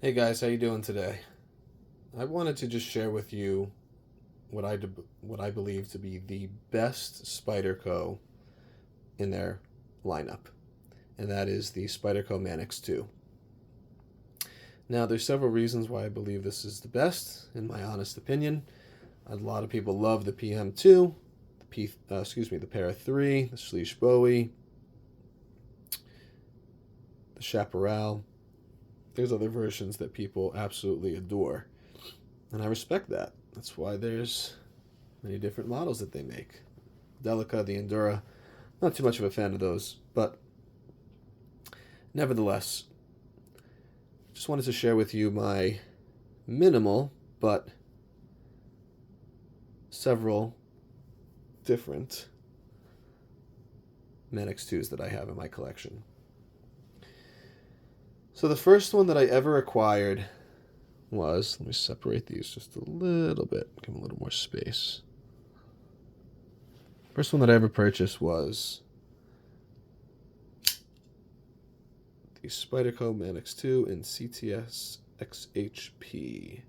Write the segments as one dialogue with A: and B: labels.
A: Hey guys, how you doing today? I wanted to just share with you what I believe to be the best Spyderco in their lineup, and that is the Spyderco Manix 2. Now, there's several reasons why I believe this is the best, in my honest opinion. A lot of people love the PM2, the Para 3, the Schliess Bowie, the Chaparral. There's other versions that people absolutely adore, and I respect that. That's why there's many different models that they make. Delica, the Endura, not too much of a fan of those, but nevertheless, just wanted to share with you my minimal but several different Manix 2s that I have in my collection. So the first one that I ever acquired was, let me separate these just a little bit, give them a little more space. First one that I ever purchased was the Spyderco Manix 2 in CTS XHP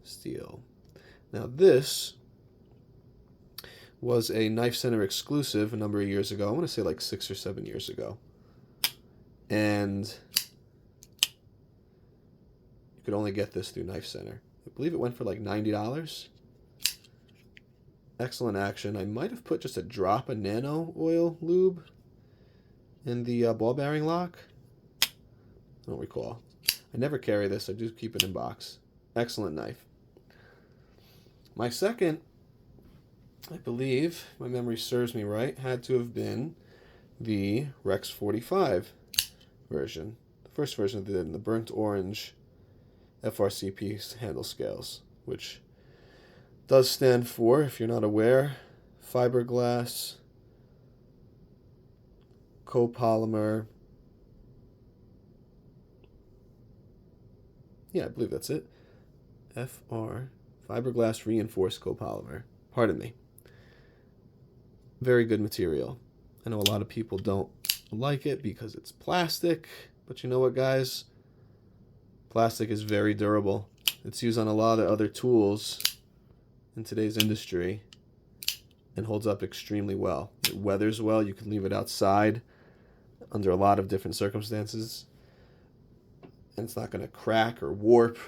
A: steel. Now this was a Knife Center exclusive a number of years ago. I want to say like 6 or 7 years ago. And you could only get this through Knife Center. I believe it went for like $90. Excellent action. I might have put just a drop of nano oil lube in the ball bearing lock. I don't recall. I never carry this. I do keep it in box. Excellent knife. My second, I believe, my memory serves me right, had to have been the Rex 45 version. The first version they did in the burnt orange FRCP handle scales, which does stand for, if you're not aware, fiberglass, copolymer. Yeah, I believe that's it. FR, fiberglass reinforced copolymer. Pardon me. Very good material. I know a lot of people don't like it because it's plastic, but you know what, guys? Plastic is very durable. It's used on a lot of other tools in today's industry and holds up extremely well. It weathers well. You can leave it outside under a lot of different circumstances, and it's not going to crack or warp.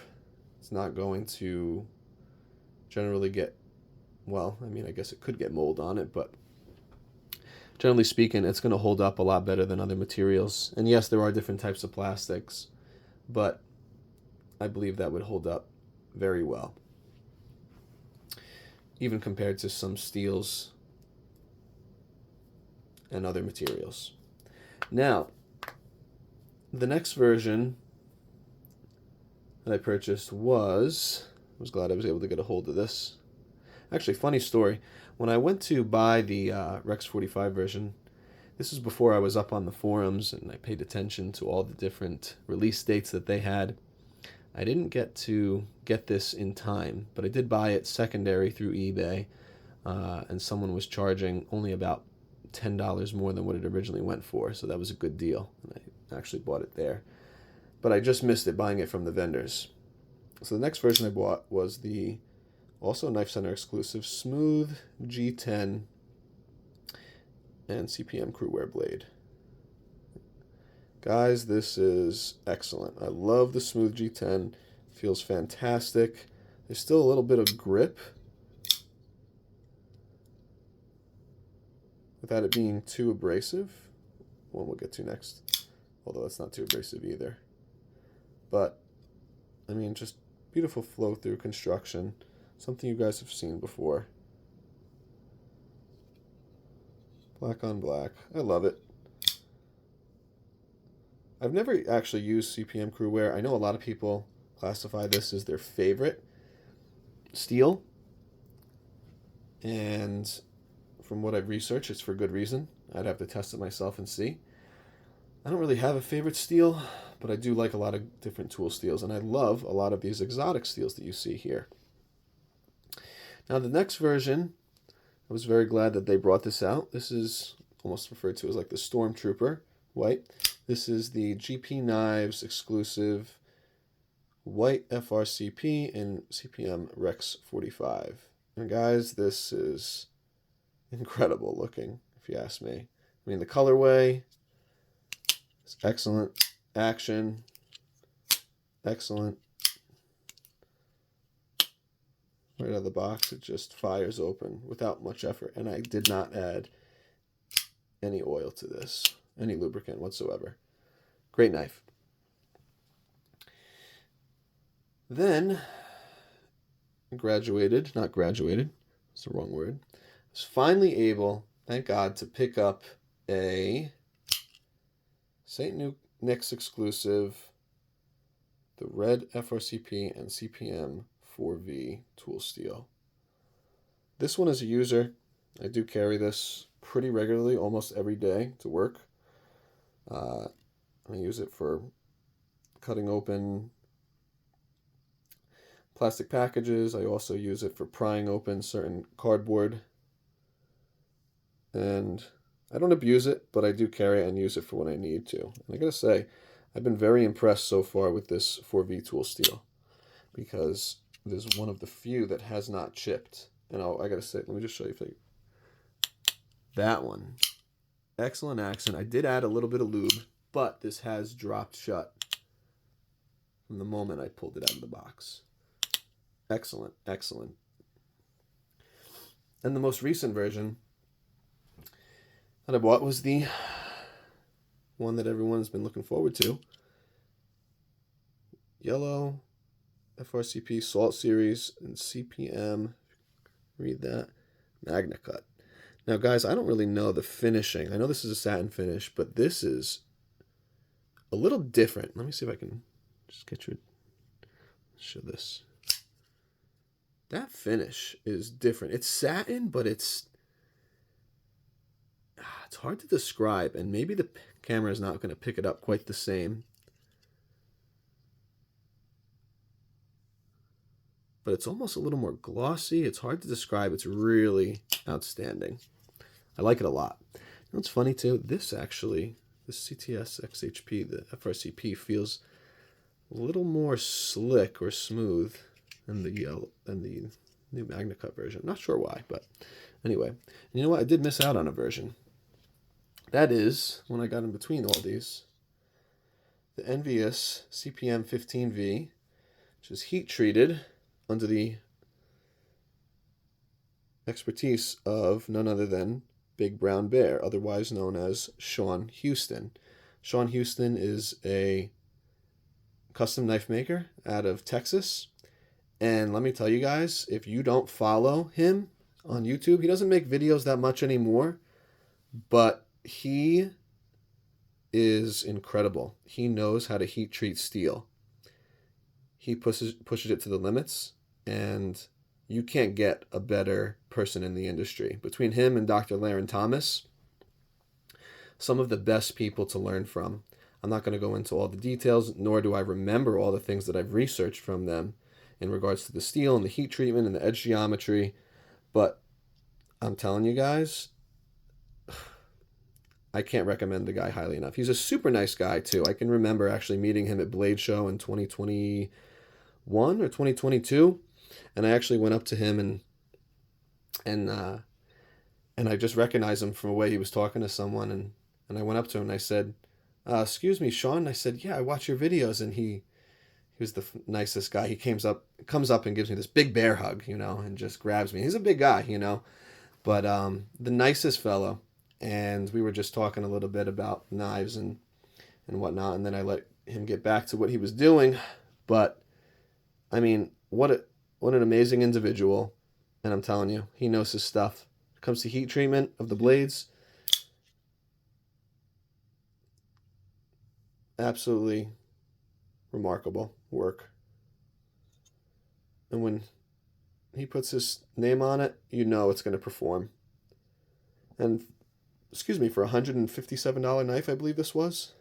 A: It's not going to generally get, well, I mean, I guess it could get mold on it, but generally speaking, it's going to hold up a lot better than other materials. And yes, there are different types of plastics, but I believe that would hold up very well, even compared to some steels and other materials. Now, the next version that I purchased was, I was glad I was able to get a hold of this. Actually, funny story. When I went to buy the Rex 45 version, this was before I was up on the forums and I paid attention to all the different release dates that they had. I didn't get to get this in time, but I did buy it secondary through eBay, and someone was charging only about $10 more than what it originally went for, so that was a good deal. And I actually bought it there. But I just missed it buying it from the vendors. So the next version I bought was the also Knife Center exclusive Smooth G10 and CPM Crewwear blade. Guys, this is excellent. I love the Smooth G10. Feels fantastic. There's still a little bit of grip without it being too abrasive. One we'll get to next, although it's not too abrasive either. But, I mean, just beautiful flow through construction. Something you guys have seen before. Black on black. I love it. I've never actually used CPM Crewwear. I know a lot of people classify this as their favorite steel. And from what I've researched, it's for good reason. I'd have to test it myself and see. I don't really have a favorite steel, but I do like a lot of different tool steels, and I love a lot of these exotic steels that you see here. Now the next version, I was very glad that they brought this out. This is almost referred to as like the Stormtrooper white. This is the GP Knives exclusive white FRCP in CPM Rex 45. And guys, this is incredible looking, if you ask me. I mean, the colorway is excellent. Action, excellent. Right out of the box, it just fires open without much effort. And I did not add any oil to this, any lubricant whatsoever. Great knife. Then, not graduated, it's the wrong word. I was finally able, thank God, to pick up a St. Nick's exclusive, the red FRCP and CPM 4V tool steel. This one is a user. I do carry this pretty regularly, almost every day to work. I use it for cutting open plastic packages. I also use it for prying open certain cardboard. And I don't abuse it, but I do carry it and use it for when I need to. And I gotta say, I've been very impressed so far with this 4V tool steel because it is one of the few that has not chipped. And I gotta say, let me just show you. That one, excellent accent. I did add a little bit of lube, but this has dropped shut from the moment I pulled it out of the box. Excellent, excellent. And the most recent version that I bought was the one that everyone's been looking forward to. Yellow FRCP Salt Series and CPM, read that, Magna Cut. Now guys, I don't really know the finishing. I know this is a satin finish, but this is a little different. Let me see if I can just get you, show this. That finish is different. It's satin, but it's hard to describe, and maybe the camera is not going to pick it up quite the same. But it's almost a little more glossy. It's hard to describe. It's really outstanding. I like it a lot. You know what's funny too? This actually, the CTS XHP, the FRCP, feels a little more slick or smooth than the new Magna Cut version. I'm not sure why, but anyway. And you know what? I did miss out on a version. That is, when I got in between all these, the Envious CPM 15V, which is heat treated under the expertise of none other than Big Brown Bear, otherwise known as Sean Houston. Sean Houston is a custom knife maker out of Texas. And let me tell you guys, if you don't follow him on YouTube, he doesn't make videos that much anymore, but he is incredible. He knows how to heat treat steel. He pushes it to the limits, and you can't get a better person in the industry. Between him and Dr. Laren Thomas, some of the best people to learn from. I'm not going to go into all the details, nor do I remember all the things that I've researched from them in regards to the steel and the heat treatment and the edge geometry, but I'm telling you guys, I can't recommend the guy highly enough. He's a super nice guy too. I can remember actually meeting him at Blade Show in 2021 or 2022, and I actually went up to him and I just recognized him from the way he was talking to someone, and I went up to him and I said, "Excuse me, Sean." And I said, "Yeah, I watch your videos," and he was the nicest guy. He comes up and gives me this big bear hug, and just grabs me. He's a big guy, but the nicest fellow. And we were just talking a little bit about knives and whatnot, and then I let him get back to what he was doing. But I mean, what an amazing individual, and I'm telling you, he knows his stuff. When it comes to heat treatment of the blades, absolutely remarkable work. And when he puts his name on it, it's going to perform. And excuse me, for $157 knife, I believe this was.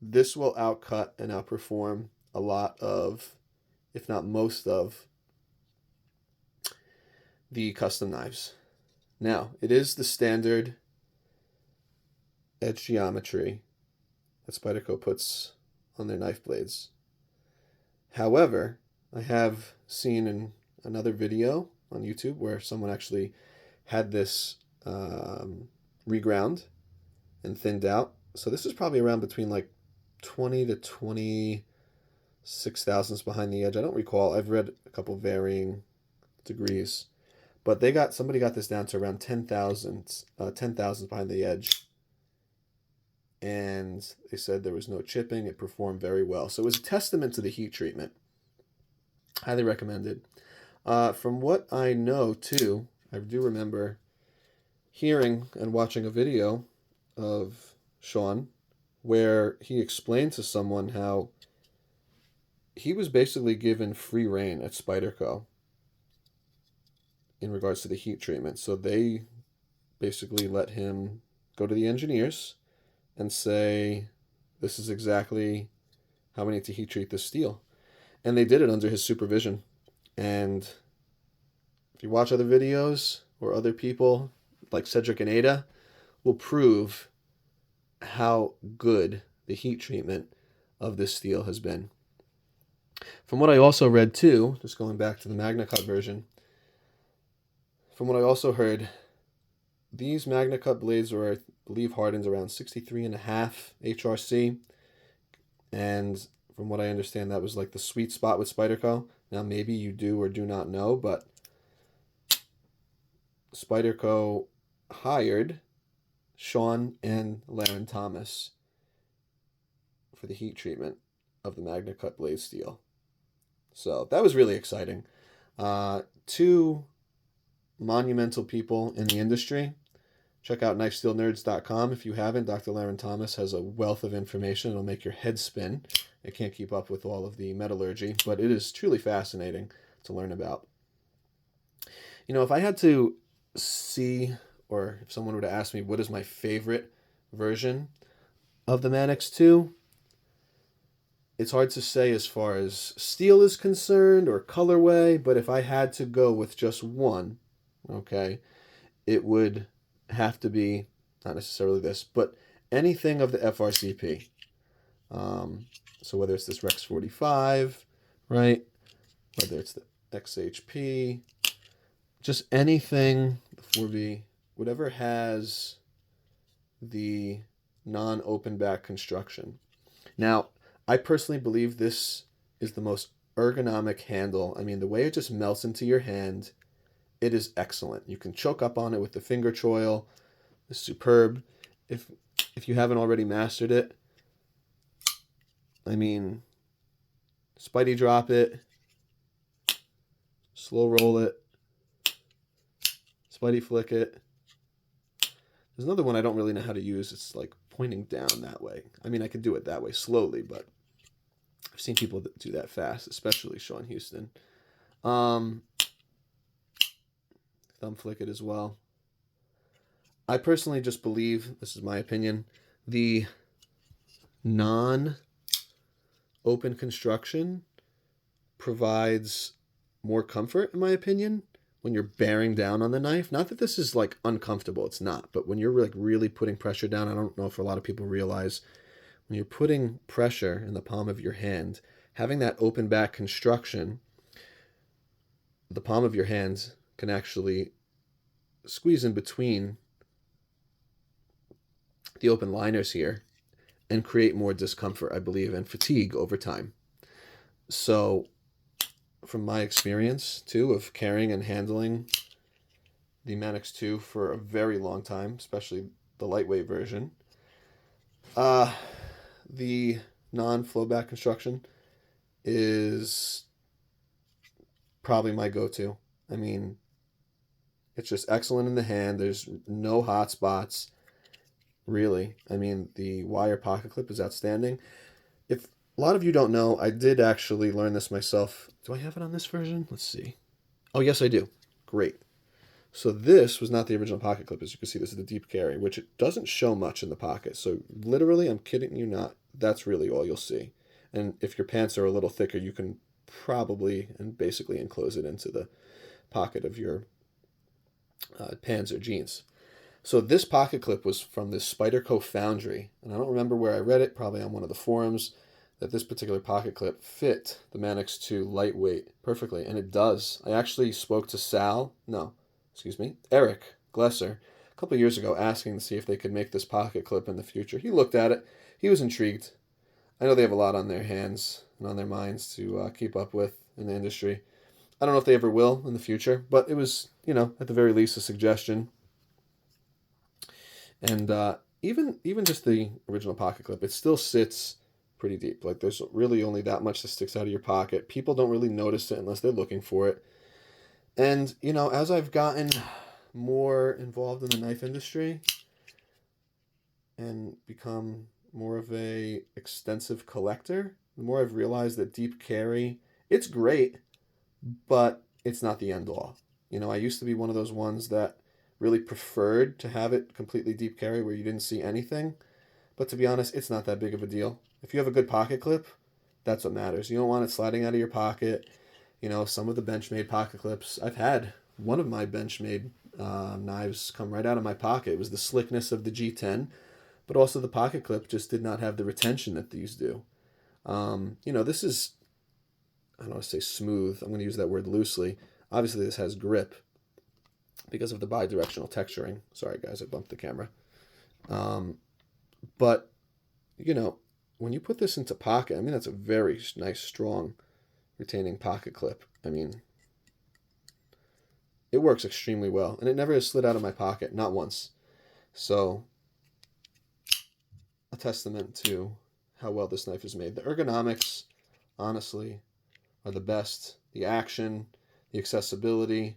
A: This will outcut and outperform a lot of, if not most of, the custom knives. Now, it is the standard edge geometry that Spyderco puts on their knife blades. However, I have seen in another video on YouTube where someone actually had this reground and thinned out. So this is probably around between like 20 to 26 thousandths behind the edge. I don't recall. I've read a couple varying degrees, but somebody got this down to around 10 thousandths behind the edge. And they said there was no chipping. It performed very well. So it was a testament to the heat treatment. Highly recommended. From what I know, too, I do remember hearing and watching a video of Sean where he explained to someone how he was basically given free rein at Spyderco in regards to the heat treatment. So they basically let him go to the engineers and say, this is exactly how we need to heat treat this steel. And they did it under his supervision. And if you watch other videos or other people like Cedric and Ada will prove how good the heat treatment of this steel has been. From what I also read too, just going back to the MagnaCut version, from what I also heard, these MagnaCut blades are, I believe, hardened around 63.5 HRC. And from what I understand, that was like the sweet spot with Spyderco. Now, maybe you do or do not know, but Spyderco hired Sean and Laren Thomas for the heat treatment of the MagnaCut blade steel. So that was really exciting. Two monumental people in the industry. Check out knifesteelnerds.com if you haven't. Dr. Laren Thomas has a wealth of information. It'll make your head spin. I can't keep up with all of the metallurgy, but it is truly fascinating to learn about. You know, if I had to see, or if someone were to ask me what is my favorite version of the Manix 2, it's hard to say as far as steel is concerned or colorway, but if I had to go with just one, okay, it would have to be, not necessarily this, but anything of the FRCP. So whether it's this Rex 45, right, whether it's the XHP, just anything, the 4B, whatever has the non-open back construction. Now, I personally believe this is the most ergonomic handle. I mean, the way it just melts into your hand, it is excellent. You can choke up on it with the finger choil. It's superb. If you haven't already mastered it, I mean, Spidey drop it, slow roll it, Spidey flick it. There's another one I don't really know how to use. It's like pointing down that way. I mean, I could do it that way slowly, but I've seen people that do that fast, especially Sean Houston. Thumb flick it as well. I personally just believe, this is my opinion, the non-open construction provides more comfort, in my opinion, when you're bearing down on the knife. Not that this is like uncomfortable, it's not, but when you're like really putting pressure down, I don't know if a lot of people realize, when you're putting pressure in the palm of your hand, having that open back construction, the palm of your hand can actually squeeze in between the open liners here and create more discomfort, I believe, and fatigue over time. So from my experience too of carrying and handling the Manix 2 for a very long time, especially the lightweight version, the non-flowback construction is probably my go-to. I mean, it's just excellent in the hand. There's no hot spots, really. I mean, the wire pocket clip is outstanding. If a lot of you don't know, I did actually learn this myself. Do I have it on this version? Let's see. Oh, yes, I do. Great. So this was not the original pocket clip. As you can see, this is the deep carry, which it doesn't show much in the pocket. So literally, I'm kidding you not, that's really all you'll see. And if your pants are a little thicker, you can probably and basically enclose it into the pocket of your pants or jeans. So this pocket clip was from this Spyderco foundry, and I don't remember where I read it, probably on one of the forums, that this particular pocket clip fit the Manix 2 lightweight perfectly, and it does. I actually spoke to Eric Glesser a couple of years ago asking to see if they could make this pocket clip in the future. He looked at it. He was intrigued. I know they have a lot on their hands and on their minds to keep up with in the industry. I don't know if they ever will in the future, but it was, at the very least, a suggestion. And even just the original pocket clip, it still sits pretty deep. Like, there's really only that much that sticks out of your pocket. People don't really notice it unless they're looking for it. And, as I've gotten more involved in the knife industry and become more of a extensive collector, the more I've realized that deep carry, it's great, but it's not the end all. I used to be one of those ones that really preferred to have it completely deep carry where you didn't see anything. But to be honest, it's not that big of a deal. If you have a good pocket clip, that's what matters. You don't want it sliding out of your pocket. Some of the Benchmade pocket clips, I've had one of my Benchmade knives come right out of my pocket. It was the slickness of the G10, but also the pocket clip just did not have the retention that these do. This is, I don't want to say smooth. I'm going to use that word loosely. Obviously, this has grip because of the bidirectional texturing. Sorry, guys, I bumped the camera. But, when you put this into pocket, that's a very nice, strong, retaining pocket clip. It works extremely well, and it never has slid out of my pocket, not once. So, a testament to how well this knife is made. The ergonomics, honestly, are the best. The action, the accessibility,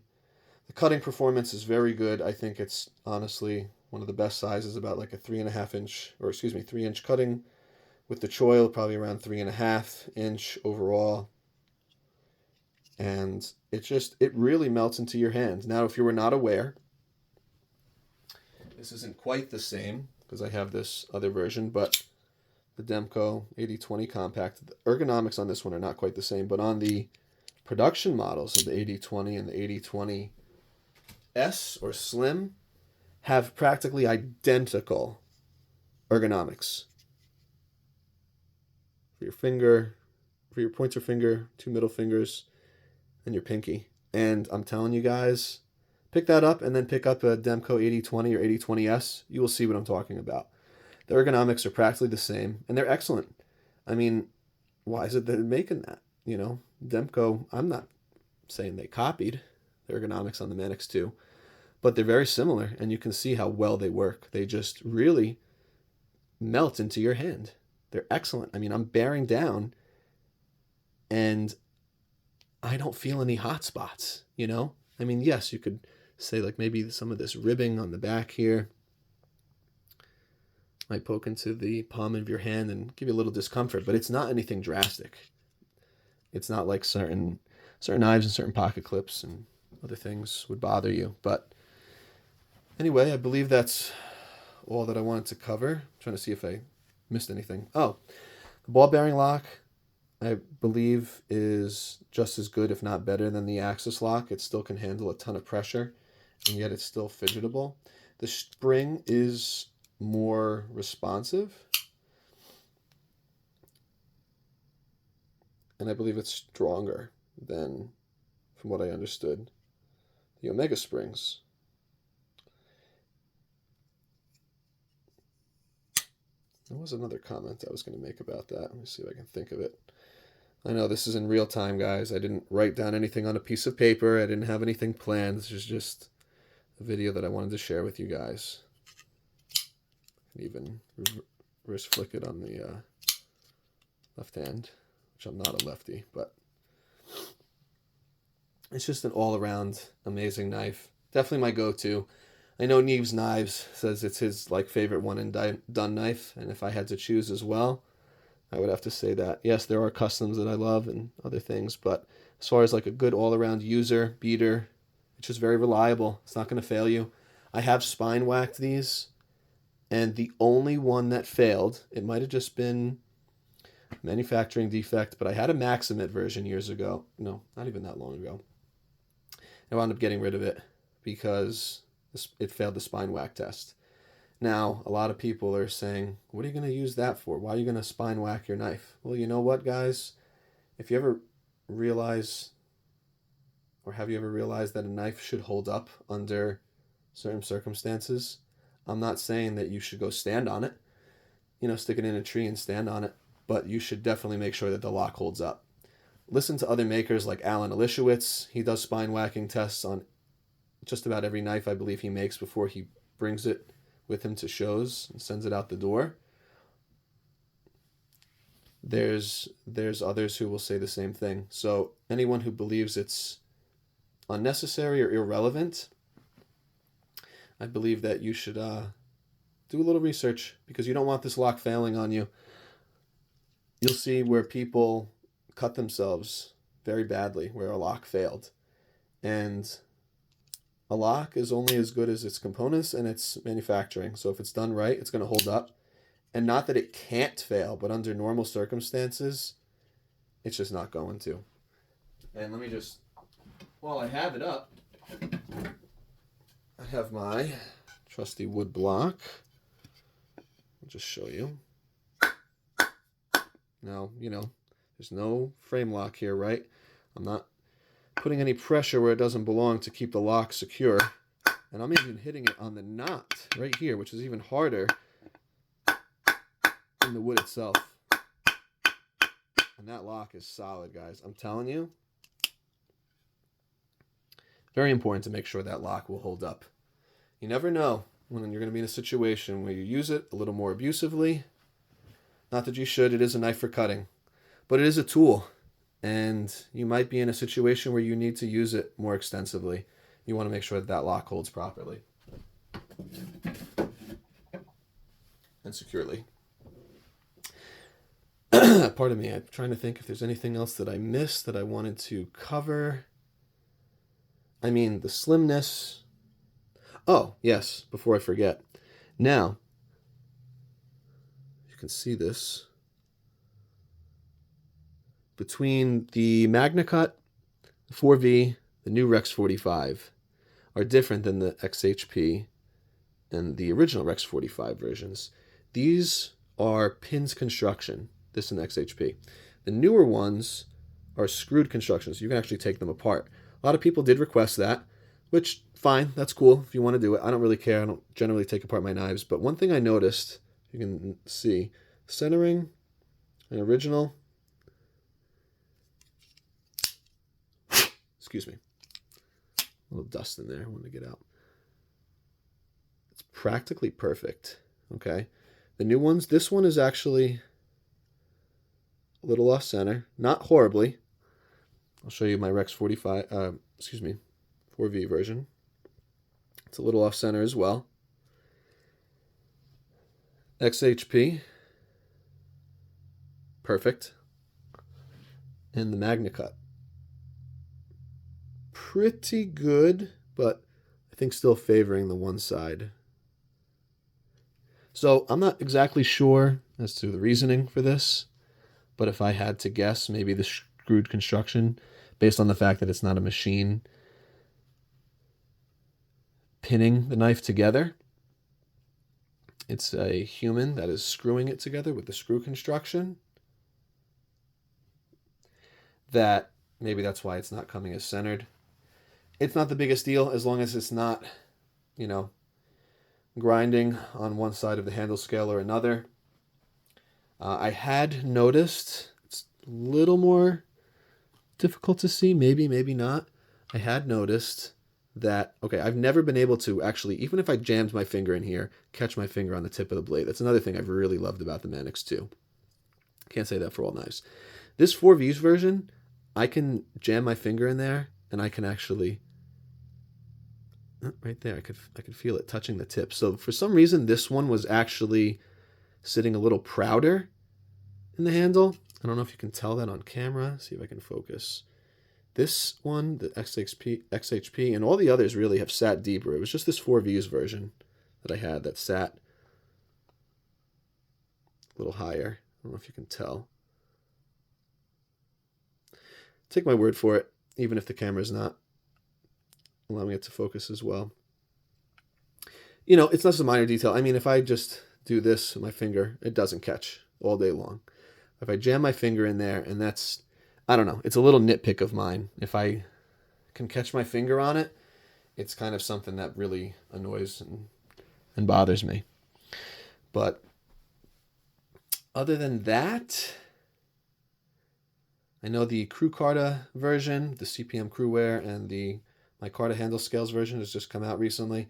A: the cutting performance is very good. I think it's honestly one of the best sizes, about like a 3-inch cutting with the choil, probably around 3.5-inch overall. And it really melts into your hand. Now, if you were not aware, this isn't quite the same because I have this other version, but the Demko 8020 Compact, the ergonomics on this one are not quite the same, but on the production models of the 8020 and the 8020 S or Slim have practically identical ergonomics. For your finger, for your pointer finger, 2 middle fingers, and your pinky. And I'm telling you guys, pick that up and then pick up a Demko 8020 or 8020S. You will see what I'm talking about. The ergonomics are practically the same, and they're excellent. Why is it that they're making that? Demko, I'm not saying they copied the ergonomics on the Manix 2, but they're very similar, and you can see how well they work. They just really melt into your hand. They're excellent. I'm bearing down, and I don't feel any hot spots, Yes, you could say like maybe some of this ribbing on the back here might poke into the palm of your hand and give you a little discomfort, but it's not anything drastic. It's not like certain knives and certain pocket clips and other things would bother you. But anyway, I believe that's all that I wanted to cover. I'm trying to see if I missed anything. Oh, the ball bearing lock, I believe, is just as good, if not better, than the axis lock. It still can handle a ton of pressure, and yet it's still fidgetable. The spring is more responsive, and I believe it's stronger than, from what I understood, the Omega springs. There was another comment I was going to make about that. Let me see if I can think of it. I know this is in real time, guys. I didn't write down anything on a piece of paper. I didn't have anything planned. This is just a video that I wanted to share with you guys. I can even reverse flick it on the left hand, which I'm not a lefty, but it's just an all-around amazing knife. Definitely my go-to. I know Neves Knives says it's his favorite one and done knife, and if I had to choose as well, I would have to say that. Yes, there are customs that I love and other things, but as far as a good all-around user, beater, it's just very reliable. It's not going to fail you. I have spine whacked these, and the only one that failed, it might have just been manufacturing defect, but I had a Maximate version years ago. No, not even that long ago. I wound up getting rid of it because it failed the spine whack test. Now, a lot of people are saying, what are you going to use that for? Why are you going to spine whack your knife? Well, you know what, guys? If you ever realize, or have you ever realized that a knife should hold up under certain circumstances? I'm not saying that you should go stand on it, stick it in a tree and stand on it, but you should definitely make sure that the lock holds up. Listen to other makers like Alan Elishewitz. He does spine whacking tests on just about every knife I believe he makes before he brings it with him to shows and sends it out the door. There's others who will say the same thing. So anyone who believes it's unnecessary or irrelevant, I believe that you should do a little research, because you don't want this lock failing on you. You'll see where people cut themselves very badly, where a lock failed. And a lock is only as good as its components and its manufacturing. So if it's done right, it's going to hold up. And not that it can't fail, but under normal circumstances, it's just not going to. And let me just, while I have it up, I have my trusty wood block. I'll just show you. Now, there's no frame lock here, right? I'm not putting any pressure where it doesn't belong to keep the lock secure. And I'm even hitting it on the knot right here, which is even harder than the wood itself. And that lock is solid, guys. I'm telling you. Very important to make sure that lock will hold up. You never know when you're going to be in a situation where you use it a little more abusively. Not that you should. It is a knife for cutting. But it is a tool. And you might be in a situation where you need to use it more extensively. You want to make sure that that lock holds properly and securely. Pardon me, I'm trying to think if there's anything else that I missed that I wanted to cover. I mean, the slimness. Oh, yes, before I forget. Now, you can see this. Between the MagnaCut, the 4V, the new Rex 45 are different than the XHP and the original Rex 45 versions. These are pins construction, this and the XHP. The newer ones are screwed construction, so you can actually take them apart. A lot of people did request that, which, fine, that's cool if you want to do it. I don't really care. I don't generally take apart my knives. But one thing I noticed, you can see, centering an original. Excuse me. A little dust in there. I want to get out. It's practically perfect. Okay. The new ones, this one is actually a little off center. Not horribly. I'll show you my Rex 45, 4V version. It's a little off center as well. XHP. Perfect. And the MagnaCut. Pretty good, but I think still favoring the one side. So I'm not exactly sure as to the reasoning for this, but if I had to guess, maybe the screwed construction, based on the fact that it's not a machine pinning the knife together. It's a human that is screwing it together with the screw construction. That maybe that's why it's not coming as centered. It's not the biggest deal as long as it's not, grinding on one side of the handle scale or another. I had noticed, it's a little more difficult to see, maybe not. I had noticed that, okay, I've never been able to actually, even if I jammed my finger in here, catch my finger on the tip of the blade. That's another thing I've really loved about the Manix 2. Can't say that for all knives. This 4V's version, I can jam my finger in there and I can actually, right there, I could feel it touching the tip. So for some reason, this one was actually sitting a little prouder in the handle. I don't know if you can tell that on camera. See if I can focus. This one, the XHP, and all the others really have sat deeper. It was just this 4V's version that I had that sat a little higher. I don't know if you can tell. Take my word for it, even if the camera's not allowing it to focus as well. you know, it's not a minor detail. I mean, if I just do this with my finger, it doesn't catch all day long. If I jam my finger in there, and that's, I don't know, it's a little nitpick of mine. If I can catch my finger on it, it's kind of something that really annoys and bothers me. But other than that, I know the Crew Carta version, the CPM Crewware, and the my Carta Handle Scales version has just come out recently.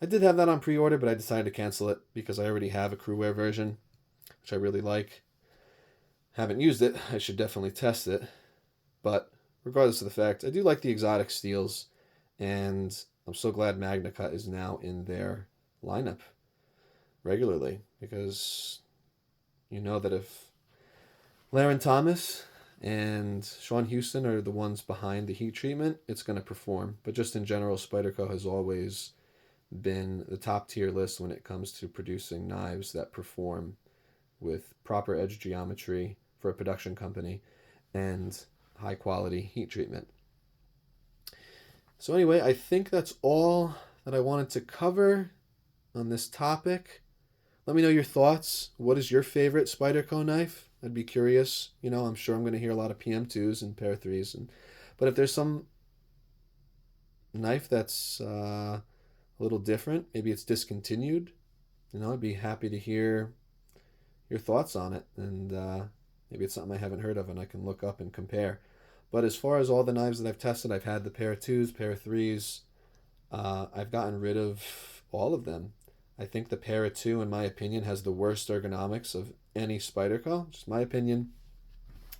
A: I did have that on pre-order, but I decided to cancel it because I already have a Crewware version, which I really like. Haven't used it. I should definitely test it. But regardless of the fact, I do like the exotic steels, and I'm so glad Magna Cut is now in their lineup regularly, because you know that if Laren Thomas and Sean Houston are the ones behind the heat treatment, it's going to perform. But just in general, Spyderco has always been the top tier list when it comes to producing knives that perform with proper edge geometry for a production company and high quality heat treatment. So anyway, I think that's all that I wanted to cover on this topic. Let me know your thoughts. What is your favorite Spyderco knife? I'd be curious. You know, I'm sure I'm going to hear a lot of PM2s and Para 3s. But if there's some knife that's a little different, maybe it's discontinued, you know, I'd be happy to hear your thoughts on it. And maybe it's something I haven't heard of and I can look up and compare. But as far as all the knives that I've tested, I've had the Para 2s, Para 3s. I've gotten rid of all of them. I think the Para 2, in my opinion, has the worst ergonomics of any Spyderco. Just my opinion.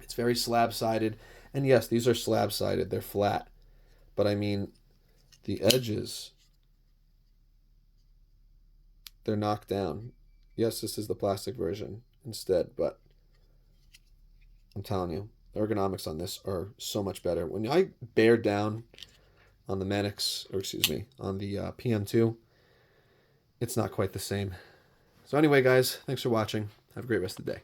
A: It's very slab-sided. And yes, these are slab-sided. They're flat. But I mean, the edges, they're knocked down. Yes, this is the plastic version instead, but I'm telling you, the ergonomics on this are so much better. When I bear down on the Manix, or excuse me, on the PM2, it's not quite the same. So anyway, guys, thanks for watching. Have a great rest of the day.